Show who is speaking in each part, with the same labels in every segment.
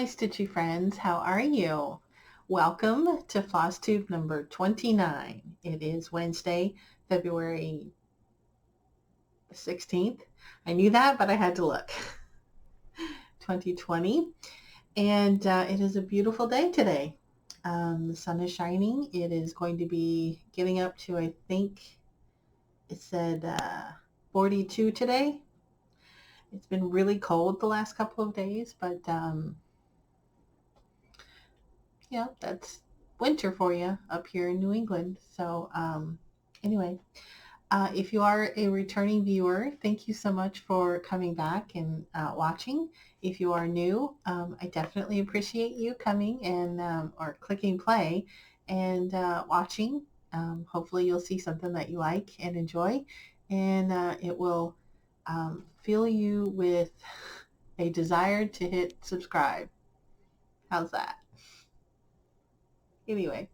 Speaker 1: Stitchy friends. How are you? Welcome to Flosstube number 29. It is Wednesday, February 16th. I knew that, but I had to look. 2020. And it is a beautiful day today. The sun is shining. It is going to be getting up to, I think it said 42 today. It's been really cold the last couple of days, but yeah, that's winter for you up here in New England. So anyway, if you are a returning viewer, thank you so much for coming back and watching. If you are new, I definitely appreciate you coming and or clicking play and watching. Hopefully you'll see something that you like and enjoy, and it will fill you with a desire to hit subscribe. How's that? Anyway,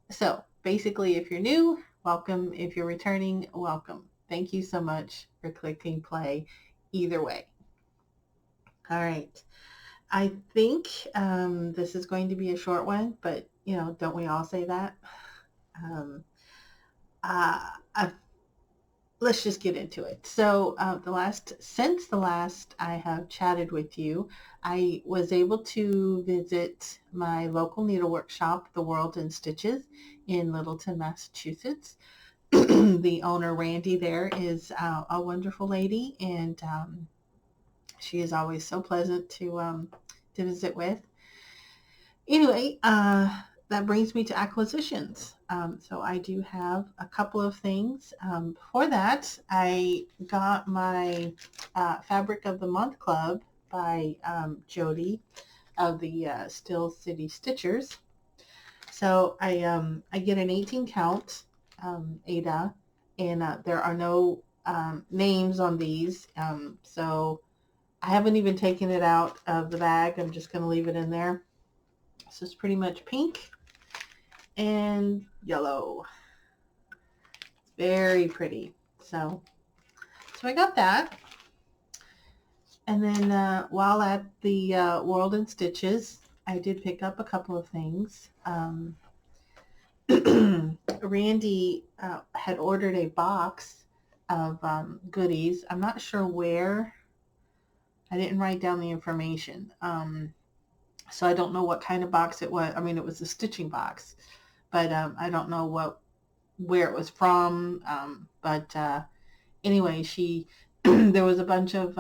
Speaker 1: so basically if you're new, welcome. If you're returning, welcome. Thank you so much for clicking play either way. All right. I think this is going to be a short one, but you know, don't we all say that? Let's just get into it. So since the last I have chatted with you, I was able to visit my local needlework shop, The World in Stitches, in Littleton, Massachusetts. The owner, Randy, there is a wonderful lady, and she is always so pleasant to visit with. Anyway, that brings me to acquisitions. So I do have a couple of things. Before that, I got my Fabric of the Month Club by Jody of the Still City Stitchers. So I get an 18 count Ada, and there are no names on these. So I haven't even taken it out of the bag. I'm just going to leave it in there. So it's pretty much pink and yellow. It's very pretty. So I got that. And then while at the World in Stitches, I did pick up a couple of things. Randy had ordered a box of goodies. I'm not sure where. I didn't write down the information. So I don't know what kind of box it was. I mean, it was a stitching box, but I don't know where it was from. But anyway, there was a bunch of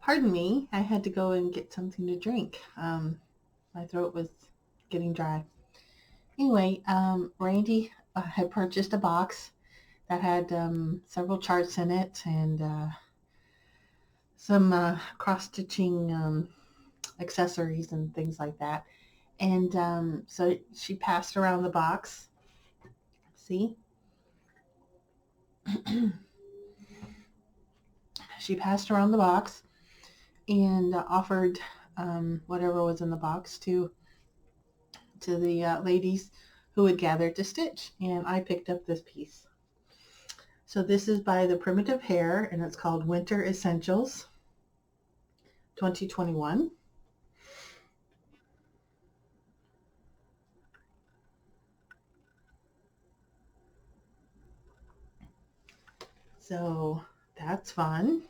Speaker 1: pardon me, I had to go and get something to drink. My throat was getting dry. Anyway, Randy had purchased a box that had several charts in it and some cross-stitching accessories and things like that. And so she passed around the box. See? She passed around the box and offered whatever was in the box to the ladies who had gathered to stitch. And I picked up this piece. So this is by the Primitive Hair, and it's called Winter Essentials 2021. So that's fun.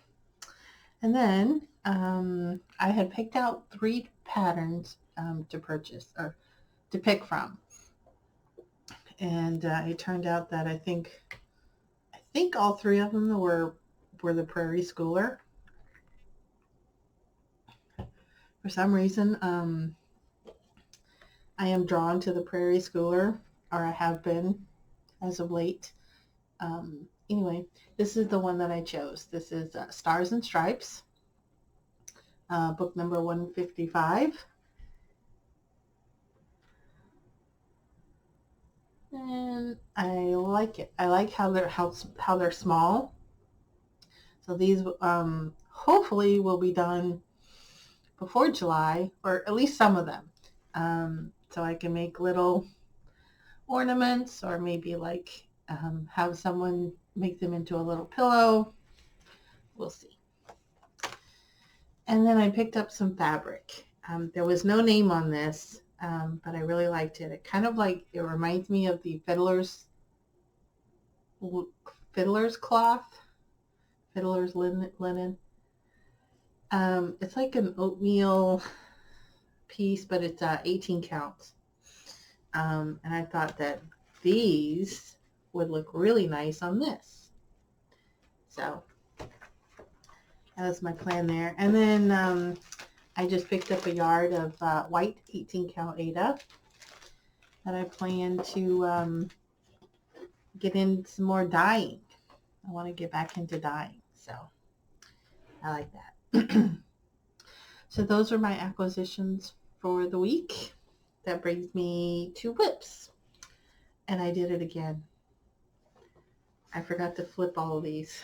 Speaker 1: And then I had picked out 3 patterns to purchase or to pick from. And it turned out that I think all 3 of them were the Prairie Schooler. For some reason, I am drawn to the Prairie Schooler, or I have been as of late. Anyway, this is the one that I chose. This is Stars and Stripes, book number 155. And I like it. I like how they're small. So these hopefully will be done before July, or at least some of them. So I can make little ornaments, or maybe like have someone make them into a little pillow. We'll see. And then I picked up some fabric. There was no name on this, but I really liked it. It kind of it reminds me of the fiddler's cloth, fiddler's linen. It's like an oatmeal piece, but it's 18 counts. And I thought that these would look really nice on this. So that was my plan there. And then I just picked up a yard of white 18 count Aida that I plan to get in some more dyeing. I want to get back into dyeing, so I like that. So those are my acquisitions for the week. That brings me 2 whips. And I did it again. I forgot to flip all of these.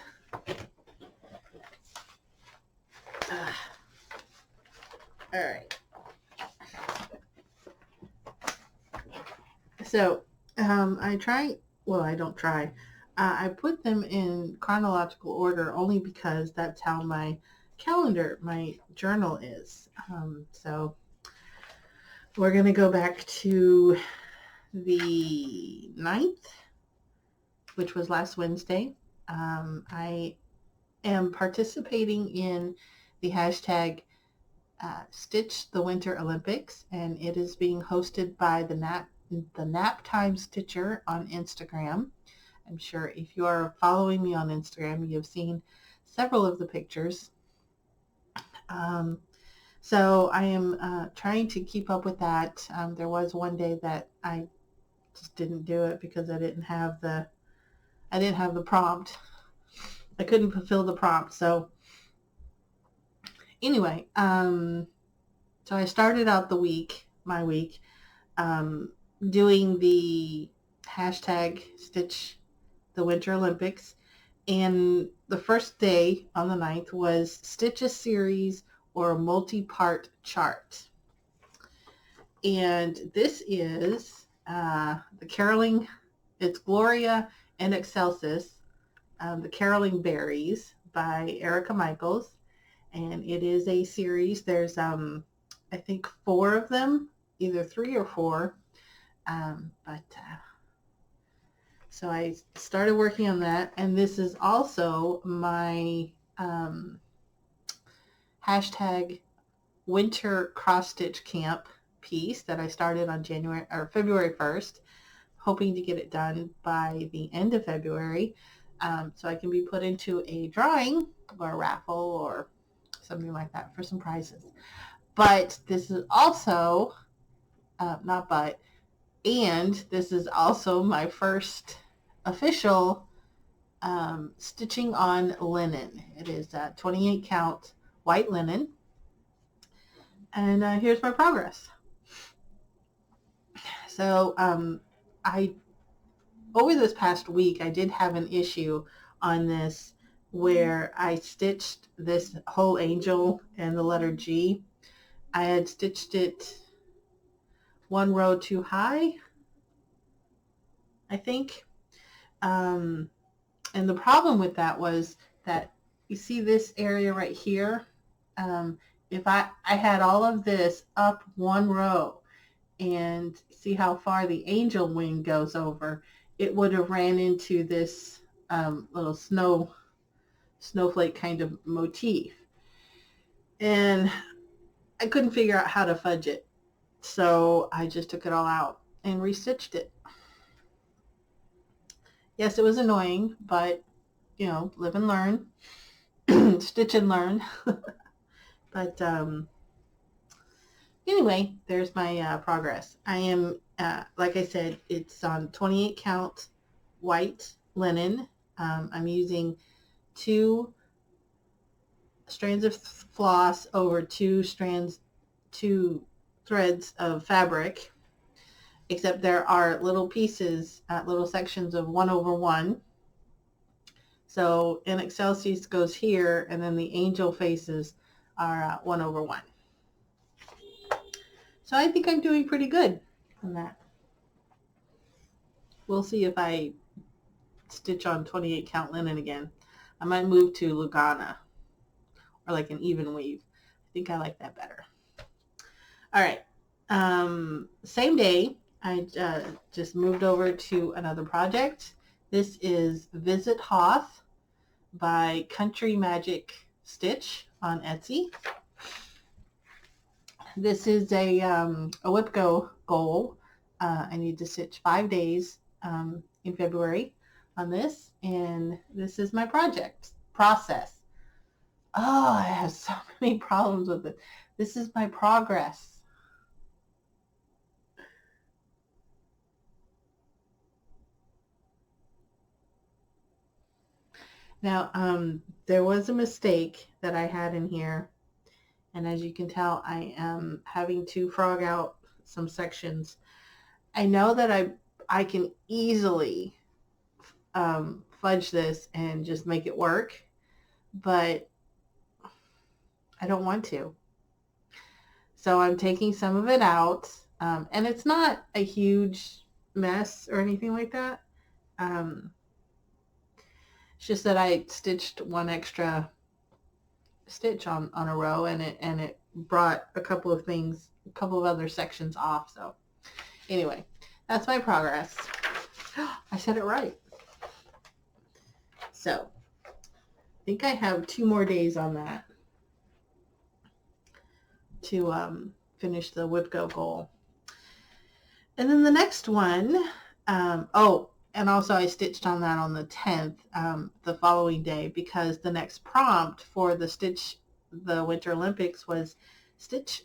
Speaker 1: All right. So I don't try. I put them in chronological order only because that's how my calendar, my journal is. So we're going to go back to the 9th, which was last Wednesday. I am participating in the hashtag Stitch the Winter Olympics, and it is being hosted by the Nap Time Stitcher on Instagram. I'm sure if you are following me on Instagram, you've seen several of the pictures. So I am trying to keep up with that. There was one day that I just didn't do it because I didn't have the prompt. I couldn't fulfill the prompt. So anyway, so I started out my week, doing the hashtag Stitch the Winter Olympics. And the first day on the 9th was Stitch a Series or a Multi-Part Chart. And this is the caroling, it's Gloria and Excelsis, the Caroling Berries by Erica Michaels. And it is a series. There's, I think 4 of them, either 3 or 4. So I started working on that. And this is also my hashtag Winter Cross Stitch Camp piece that I started on February 1st, hoping to get it done by the end of February, so I can be put into a drawing or a raffle or something like that for some prizes. But this is also, this is also my first official stitching on linen. It is 28 count white linen. And here's my progress. So over this past week, I did have an issue on this where I stitched this whole angel and the letter G. I had stitched it 1 row too high, I think. And the problem with that was that you see this area right here. If I had all of this up 1 row and see how far the angel wing goes over, it would have ran into this little snowflake kind of motif. And I couldn't figure out how to fudge it. So I just took it all out and restitched it. Yes, it was annoying, but live and learn. Stitch and learn. But anyway, there's my progress. I am, like I said, it's on 28 count white linen. I'm using 2 strands of floss over 2 threads of fabric, except there are little pieces, little sections of 1/1. So in Excelsis goes here, and then the angel faces are 1/1. So I think I'm doing pretty good on that. We'll see if I stitch on 28 count linen again. I might move to Lugana or like an even weave. I think I like that better. All right. Same day, I just moved over to another project. This is Visit Hoth by Country Magic Stitch on Etsy. This is a WIPGO goal. I need to stitch 5 days in February on this, and this is my process. Oh, I have so many problems with it. This is my progress. Now, there was a mistake that I had in here, and as you can tell, I am having to frog out some sections. I know that I can easily fudge this and just make it work, but I don't want to. So I'm taking some of it out, and it's not a huge mess or anything like that. It's just that I stitched one extra stitch on a row, and it brought a couple of other sections off. So anyway, that's my progress. I said it right. So I think I have 2 more days on that to finish the WIPGO goal. And then the next one, and also I stitched on that on the 10th, the following day, because the next prompt for the Winter Olympics was stitch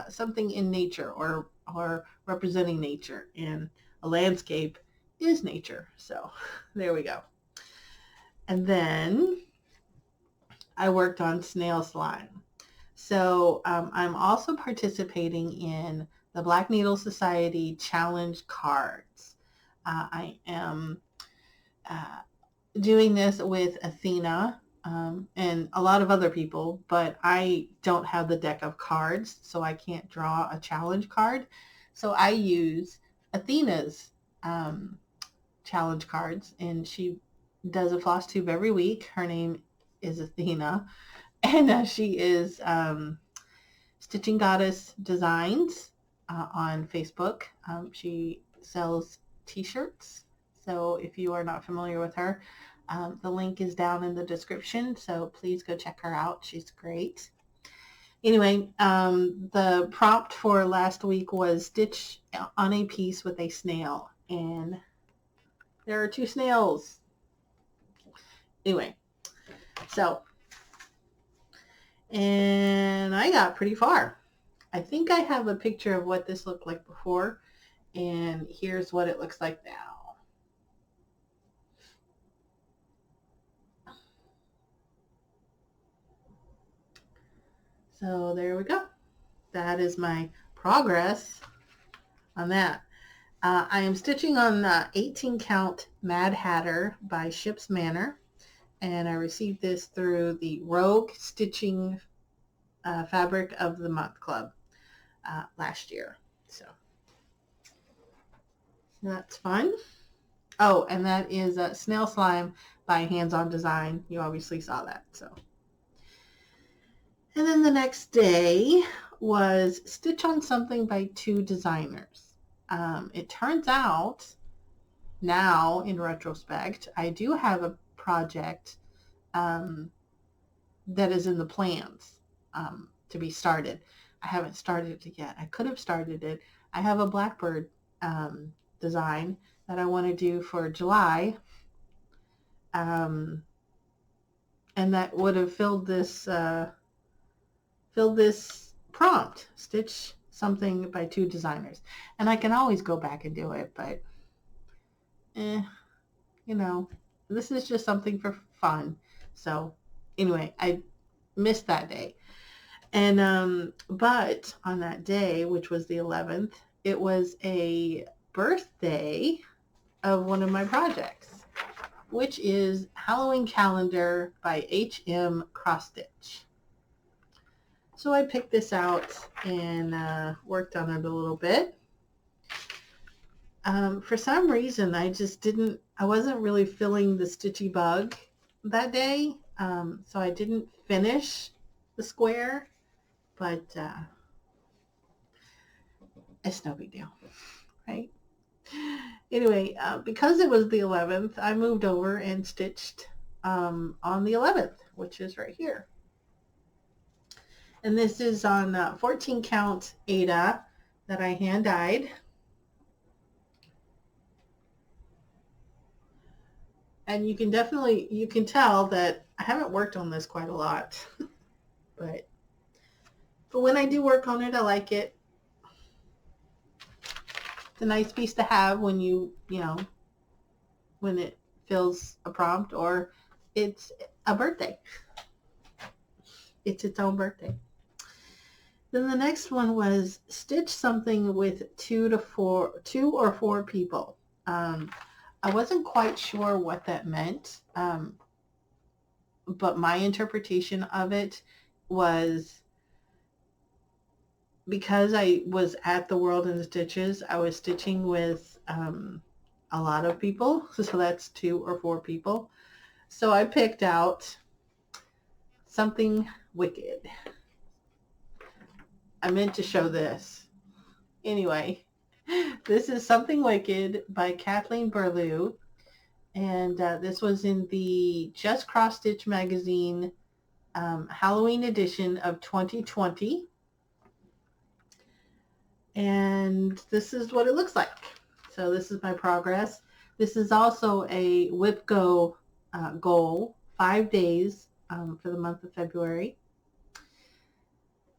Speaker 1: something in nature or representing nature, and a landscape is nature. So there we go. And then I worked on snail slime. So I'm also participating in the Black Needle Society Challenge cards. I am doing this with Athena and a lot of other people, but I don't have the deck of cards, so I can't draw a challenge card. So I use Athena's challenge cards, and she does a Flosstube every week. Her name is Athena, and she is Stitching Goddess Designs on Facebook. She sells t-shirts, so if you are not familiar with her, the link is down in the description, so please go check her out. She's great. Anyway, the prompt for last week was stitch on a piece with a snail, and there are 2 snails. Anyway, so, and I got pretty far. I think I have a picture of what this looked like before, and here's what it looks like now. So there we go. That is my progress on that. I am stitching on 18 count Mad Hatter by Ship's Manor, and I received this through the Rogue Stitching Fabric of the Month Club last year. So that's fun. Oh, and that is Snail Slime by Hands On Design. You obviously saw that. So, and then the next day was Stitch on Something by 2 designers. It turns out now, in retrospect, I do have a project that is in the plans to be started. I haven't started it yet. I could have started it. I have a blackbird design that I want to do for July, and that would have filled this prompt, stitch something by 2 designers. And I can always go back and do it, but you know, this is just something for fun. So anyway, I missed that day. And but on that day, which was the 11th, it was a birthday of one of my projects, which is Halloween Calendar by HM Cross Stitch. So I picked this out and worked on it a little bit. For some reason, I just didn't I wasn't really feeling the stitchy bug that day, so I didn't finish the square, but it's no big deal, right? Anyway, because it was the 11th, I moved over and stitched on the 11th, which is right here. And this is on 14 count Ada that I hand dyed. And you can tell that I haven't worked on this quite a lot, but when I do work on it, I like it. It's a nice piece to have when when it fills a prompt or it's a birthday. It's its own birthday. Then the next one was stitch something with two or four people. I wasn't quite sure what that meant, but my interpretation of it was because I was at the World in Stitches, I was stitching with a lot of people, so that's 2 or 4 people. So I picked out Something Wicked. I meant to show this. Anyway, this is Something Wicked by Kathleen Burlew, and this was in the Just Cross Stitch magazine Halloween edition of 2020. And this is what it looks like. So this is my progress. This is also a WIP Go goal, 5 days for the month of February.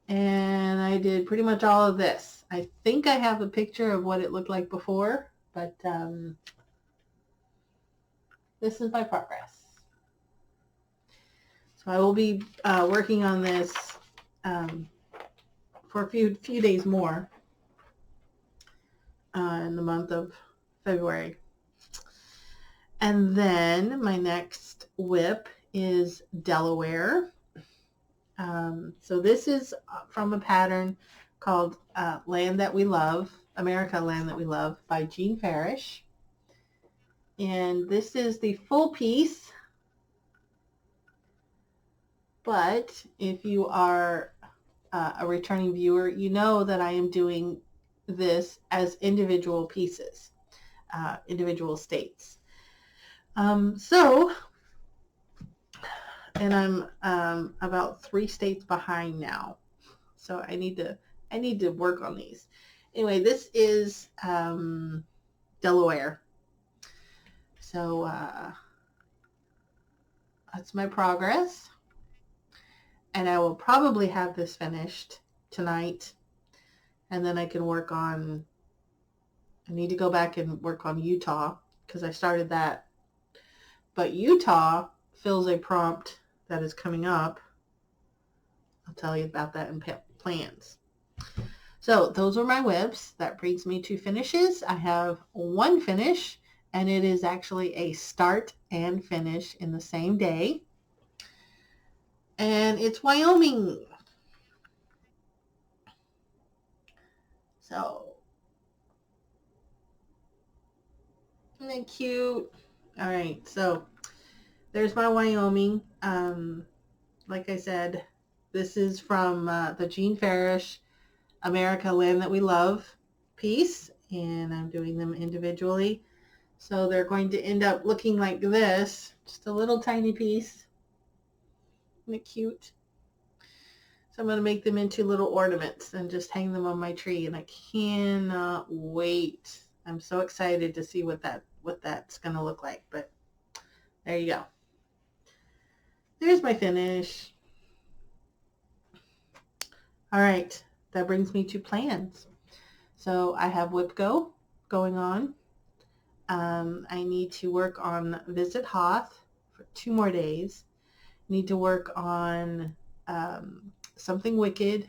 Speaker 1: And I did pretty much all of this. I think I have a picture of what it looked like before, but this is my progress. So I will be working on this for a few days more in the month of February. And then my next WIP is Delaware. So this is from a pattern called Land That We Love, America Land That We Love by Jean Farish. And this is the full piece. But if you are a returning viewer, you know that I am doing this as individual pieces, individual states. And I'm about 3 states behind now, so I need to work on these. Anyway, this is Delaware. So that's my progress, and I will probably have this finished tonight, and then I can work on. I need to go back and work on Utah because I started that, but Utah fills a prompt that is coming up. I'll tell you about that in plans. So those are my WIPs. That brings me to finishes. I have 1 finish, and it is actually a start and finish in the same day. And it's Wyoming. So, isn't that cute? All right, so there's my Wyoming. Like I said, this is from the Jean Farish America Land That We Love piece, and I'm doing them individually. So they're going to end up looking like this, just a little tiny piece. Isn't it cute? So I'm going to make them into little ornaments and just hang them on my tree, and I cannot wait. I'm so excited to see what that's going to look like, but there you go. There's my finish. All right, that brings me to plans. So I have WIP Go going on. I need to work on Visit Hoth for 2 more days. Need to work on Something Wicked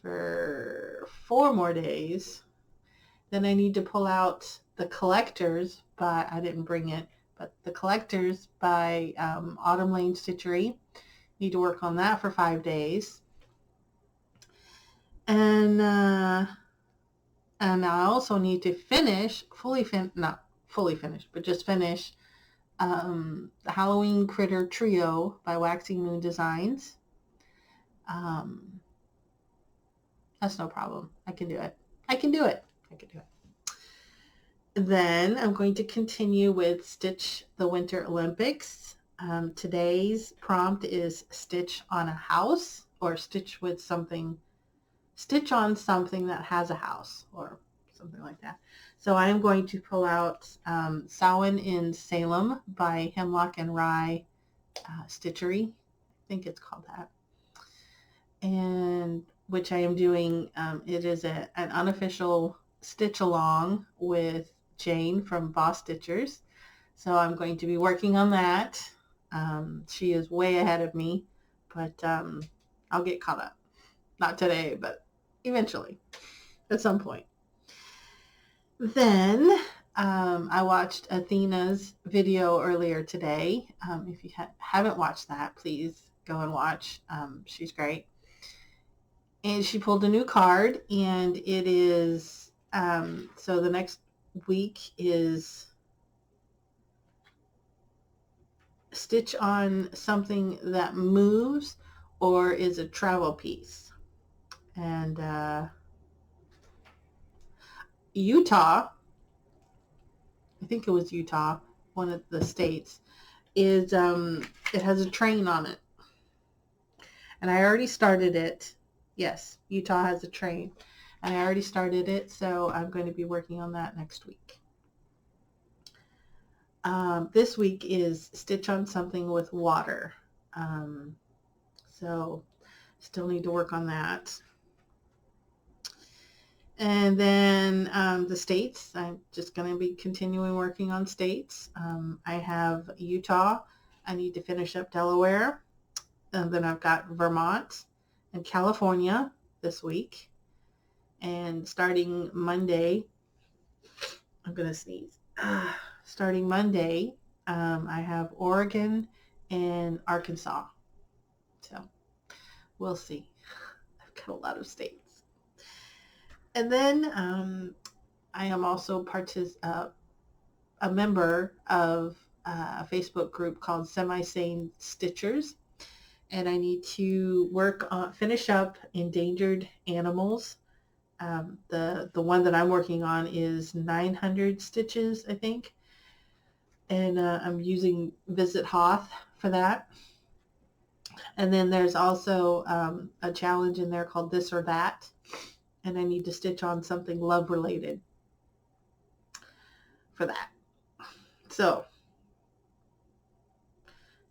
Speaker 1: for 4 more days. Then I need to pull out The Collectors by, I didn't bring it, but The Collectors by Autumn Lane Stitchery. Need to work on that for 5 days. And I also need to finish, fully finished, but just finished the Halloween Critter Trio by Waxing Moon Designs. Um, that's no problem. I can do it. I can do it. I can do it. Then I'm going to continue with Stitch the Winter Olympics. Today's prompt is stitch on a house, or stitch with something, stitch on something that has a house, or something like that. So I am going to pull out Samhain in Salem by Hemlock and Rye Stitchery. I think it's called that. And which I am doing, it is an unofficial stitch along with Jane from Boss Stitchers. So I'm going to be working on that. She is way ahead of me, but I'll get caught up. Not today, but eventually, at some point. Then I watched Athena's video earlier today. If you haven't watched that, please go and watch. She's great. And she pulled a new card, and it is, so the next week is stitch on something that moves or is a travel piece. And Utah, I think it was Utah, one of the states, is it has a train on it. And I already started it. Yes, Utah has a train. And I already started it, so I'm going to be working on that next week. This week is stitch on something with water. So still need to work on that. And then the states, I'm just going to be continuing working on states. I have Utah. I need to finish up Delaware. And then I've got Vermont and California this week. And starting Monday, I'm going to sneeze. Starting Monday, I have Oregon and Arkansas. So we'll see. I've got a lot of states. And then I am also a member of a Facebook group called Semi-Sane Stitchers. And I need to finish up Endangered Animals. The one that I'm working on is 900 stitches, I think. And I'm using Visit Hoth for that. And then there's also a challenge in there called This or That. And I need to stitch on something love related for that. So,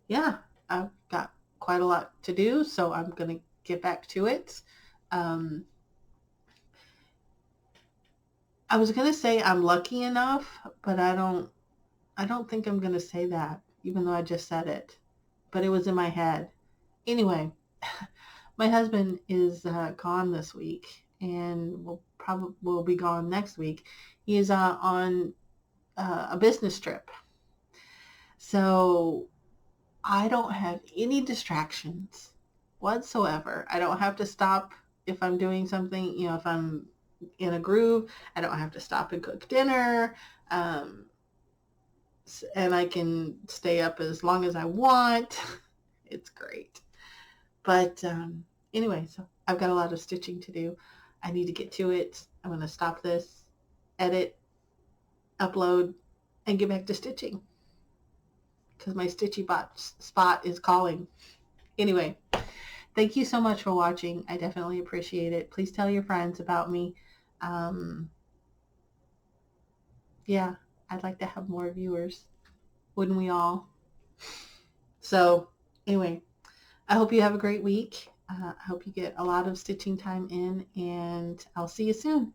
Speaker 1: yeah, I've got quite a lot to do, so I'm going to get back to it. I was going to say I'm lucky enough, but I don't think I'm going to say that, even though I just said it. But it was in my head. Anyway, my husband is gone this week, and will be gone next week. He is on a business trip. So I don't have any distractions whatsoever. I don't have to stop if I'm doing something, if I'm in a groove. I don't have to stop and cook dinner. And I can stay up as long as I want. It's great. But anyway, so I've got a lot of stitching to do. I need to get to it. I'm going to stop this, edit, upload, and get back to stitching, because my stitchy spot is calling. Anyway, thank you so much for watching. I definitely appreciate it. Please tell your friends about me. Yeah, I'd like to have more viewers. Wouldn't we all? So anyway, I hope you have a great week. I hope you get a lot of stitching time in, and I'll see you soon.